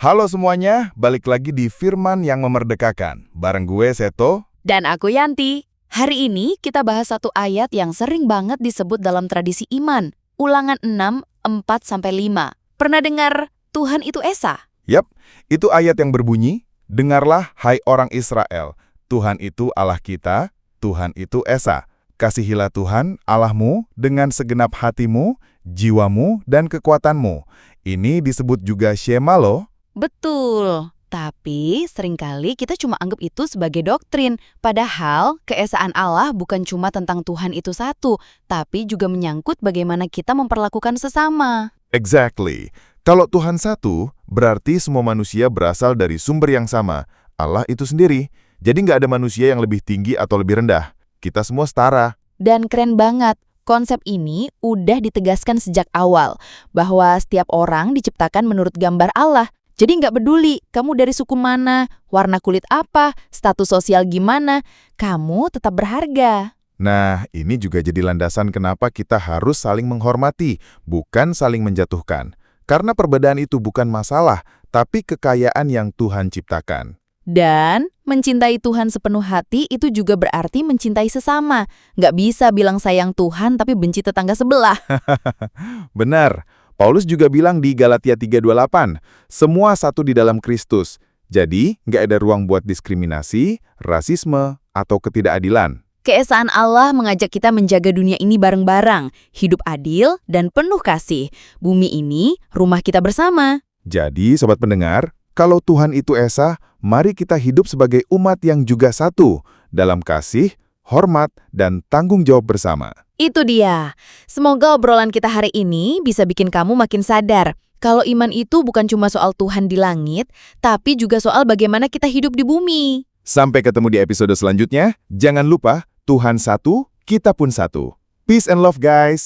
Halo semuanya, balik lagi di Firman yang Memerdekakan. Bareng gue, Seto. Dan aku Yanti. Hari ini kita bahas satu ayat yang sering banget disebut dalam tradisi iman. Ulangan 6, 4-5. Pernah dengar Tuhan itu Esa? Yap, itu ayat yang berbunyi, "Dengarlah, hai orang Israel, Tuhan itu Allah kita, Tuhan itu Esa. Kasihilah Tuhan Allahmu dengan segenap hatimu, jiwamu, dan kekuatanmu." Ini disebut juga Shema loh. Betul. Tapi seringkali kita cuma anggap itu sebagai doktrin. Padahal keesaan Allah bukan cuma tentang Tuhan itu satu, tapi juga menyangkut bagaimana kita memperlakukan sesama. Exactly. Kalau Tuhan satu, berarti semua manusia berasal dari sumber yang sama, Allah itu sendiri. Jadi nggak ada manusia yang lebih tinggi atau lebih rendah. Kita semua setara. Dan keren banget, konsep ini udah ditegaskan sejak awal, bahwa setiap orang diciptakan menurut gambar Allah. Jadi nggak peduli kamu dari suku mana, warna kulit apa, status sosial gimana, kamu tetap berharga. Nah, ini juga jadi landasan kenapa kita harus saling menghormati, bukan saling menjatuhkan. Karena perbedaan itu bukan masalah, tapi kekayaan yang Tuhan ciptakan. Dan mencintai Tuhan sepenuh hati itu juga berarti mencintai sesama. Nggak bisa bilang sayang Tuhan tapi benci tetangga sebelah. Benar. Paulus juga bilang di Galatia 3:28, semua satu di dalam Kristus. Jadi, nggak ada ruang buat diskriminasi, rasisme, atau ketidakadilan. Keesaan Allah mengajak kita menjaga dunia ini bareng-bareng, hidup adil dan penuh kasih. Bumi ini rumah kita bersama. Jadi, sobat pendengar, kalau Tuhan itu Esa, mari kita hidup sebagai umat yang juga satu, dalam kasih, hormat, dan tanggung jawab bersama. Itu dia. Semoga obrolan kita hari ini bisa bikin kamu makin sadar kalau iman itu bukan cuma soal Tuhan di langit, tapi juga soal bagaimana kita hidup di bumi. Sampai ketemu di episode selanjutnya. Jangan lupa, Tuhan satu, kita pun satu. Peace and love, guys!